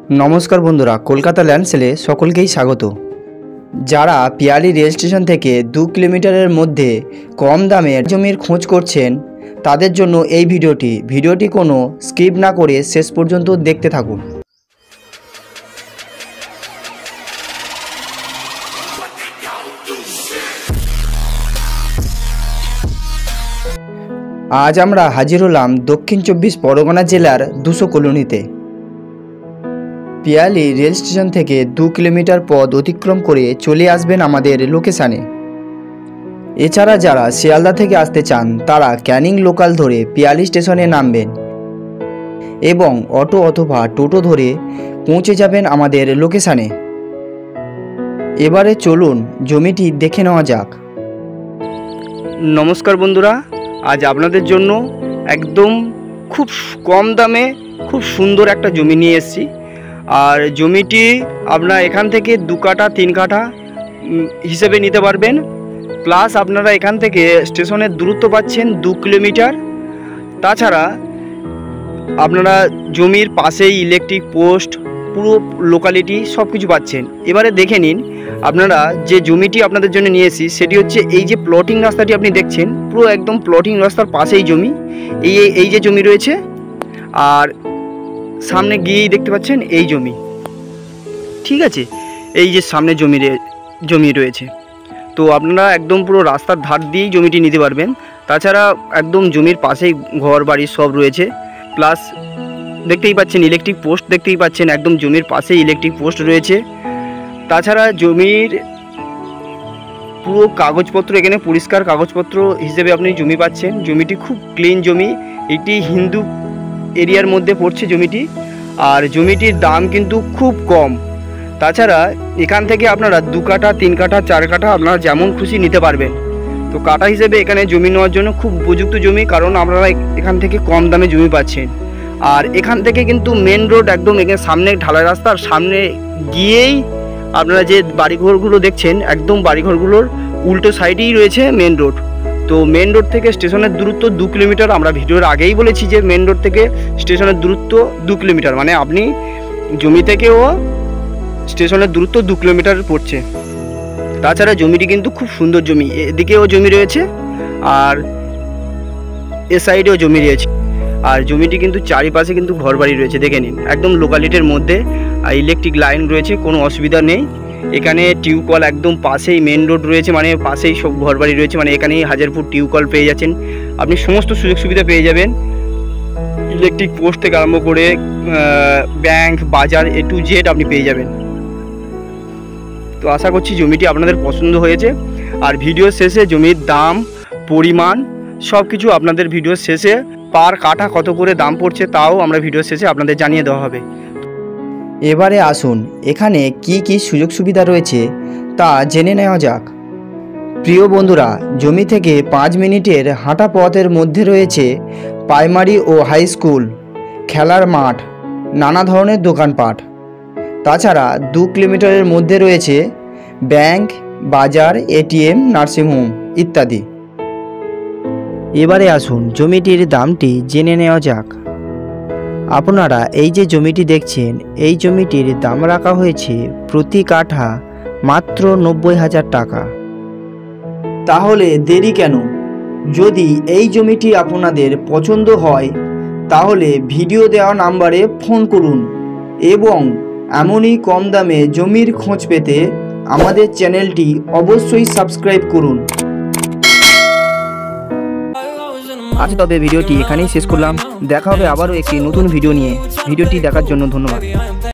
नमस्कार बंधुरा कलकाता लैंड सेले सकलकेई स्वागत। যারা পিয়ালি রেল স্টেশন থেকে 2 কিলোমিটারের মধ্যে কম দামে জমির খোঁজ করছেন তাদের জন্য এই ভিডিওটি কোনো স্কিপ না করে শেষ পর্যন্ত দেখতে থাকুন। আজ আমরা হাজির হলাম দক্ষিণ 24 পরগনা জেলার 200 কলোনিতে। পিয়ালি রেল স্টেশন থেকে 2 কিলোমিটার পথ অতিক্রম করে চলে আসবেন আমাদের লোকেশানে। এছাড়া যারা শিয়ালদা থেকে আসতে চান তারা ক্যানিং লোকাল ধরে পিয়ালি স্টেশনে নামবেন এবং অটো অথবা টোটো ধরে পৌঁছে যাবেন আমাদের লোকেশানে। এবারে চলুন জমিটি দেখে নেওয়া যাক। নমস্কার বন্ধুরা, আজ আপনাদের জন্য একদম খুব কম দামে খুব সুন্দর একটা জমি নিয়ে এসেছি। আর জমিটি আপনারা এখান থেকে 2 কাঠা 3 কাঠা হিসেবে নিতে পারবেন। প্লাস আপনারা এখান থেকে স্টেশনের দূরত্ব পাচ্ছেন 2 কিলোমিটার। তাছাড়া আপনারা জমির পাশেই ইলেকট্রিক পোস্ট, পুরো লোকালিটি সব কিছু পাচ্ছেন। এবারে দেখে নিন, আপনারা যে জমিটি আপনাদের জন্য নিয়ে এসেছি সেটি হচ্ছে এই যে প্লটিং রাস্তাটি আপনি দেখছেন, পুরো একদম প্লটিং রাস্তার পাশেই জমি। এই যে জমি রয়েছে, আর সামনে গিয়েই দেখতে পাচ্ছেন এই জমি, ঠিক আছে। এই যে সামনে জমি রয়েছে, তো আপনারা একদম পুরো রাস্তার ধার দিয়েই জমিটি নিতে পারবেন। তাছাড়া একদম জমির পাশেই ঘর বাড়ি সব রয়েছে। প্লাস দেখতেই পাচ্ছেন ইলেকট্রিক পোস্ট, দেখতেই পাচ্ছেন একদম জমির পাশেই ইলেকট্রিক পোস্ট রয়েছে। তাছাড়া জমির পুরো কাগজপত্র এখানে পরিষ্কার কাগজপত্র হিসেবে আপনি জমি পাচ্ছেন। জমিটি খুব ক্লিন জমি, এটি হিন্দু এরিয়ার মধ্যে পড়ছে জমিটি। আর জমিটির দাম কিন্তু খুব কম। তাছাড়া এখান থেকে আপনারা 2 কাঠা 3 কাঠা 4 কাঠা আপনারা যেমন খুশি নিতে পারবেন। তো কাঠা হিসেবে এখানে জমি নেওয়ার জন্য খুব উপযুক্ত জমি, কারণ আপনারা এখান থেকে কম দামে জমি পাচ্ছেন। আর এখান থেকে কিন্তু মেন রোড একদম এখানে সামনে ঢালাই রাস্তার সামনে গিয়েই আপনারা যে বাড়িঘরগুলো দেখছেন একদম বাড়িঘরগুলোর উল্টো সাইডেই রয়েছে মেন রোড। তো মেন রোড থেকে স্টেশনের দূরত্ব 2 কিলোমিটার। আমরা ভিডিওর আগেই বলেছি যে মেন রোড থেকে স্টেশনের দূরত্ব 2 কিলোমিটার, মানে আপনি জমি থেকেও স্টেশনের দূরত্ব 2 কিলোমিটার পড়ছে। তাছাড়া জমিটি কিন্তু খুব সুন্দর জমি, এদিকেও জমি রয়েছে আর এ সাইডেও জমি রয়েছে। আর জমিটি কিন্তু চারিপাশে কিন্তু ঘরবাড়ি রয়েছে, দেখে নিন একদম লোকালিটির মধ্যে। আর ইলেকট্রিক লাইন রয়েছে, কোনো অসুবিধা নেই। এখানে টিউবকল একদম পাশেই মেন রোড রয়েছে, মানে পাশেই সব ঘরবাড়ি রয়েছে, মানে এখানেই 1000 ফুট টিউবকল পেয়ে যাচ্ছেন। আপনি সমস্ত সুযোগ সুবিধা পেয়ে যাবেন, ইলেকট্রিক পোস্ট থেকে আরম্ভ করে ব্যাংক, বাজার, A to Z আপনি পেয়ে যাবেন। তো আশা করছি জমিটি আপনাদের পছন্দ হয়েছে। আর ভিডিও শেষে জমির দাম, পরিমাণ সব কিছু আপনাদের ভিডিও শেষে পার কাঠা কত করে দাম পড়ছে তাও আমরা ভিডিও শেষে আপনাদের জানিয়ে দেওয়া হবে। এবারে আসুন এখানে কি সুযোগ সুবিধা রয়েছে তা জেনে নেওয়া যাক। প্রিয় বন্ধুরা, জমি থেকে 5 মিনিটের হাঁটা পথের মধ্যে রয়েছে প্রাইমারি ও হাই স্কুল, খেলার মাঠ, নানা ধরনের দোকানপাট। তাছাড়া 2 কিলোমিটারের মধ্যে রয়েছে ব্যাংক, বাজার, ATM, নার্সিংহোম ইত্যাদি। এবারে আসুন জমিটির দামটি জেনে নেওয়া যাক। আপনারা এই যে জমিটি দেখছেন, এই জমিটির দাম রাখা হয়েছে প্রতি কাঠা মাত্র 90,000 টাকা। তাহলে দেরি কেন? যদি এই জমিটি আপনাদের পছন্দ হয় তাহলে ভিডিও দেওয়া নাম্বারে ফোন করুন এবং এমনই কম দামে জমির খোঁজ পেতে আমাদের চ্যানেলটি অবশ্যই সাবস্ক্রাইব করুন। আজ তবে ভিডিওটি এখানেই শেষ করলাম। দেখা হবে আবারও একটি নতুন ভিডিও নিয়ে। ভিডিওটি দেখার জন্য ধন্যবাদ।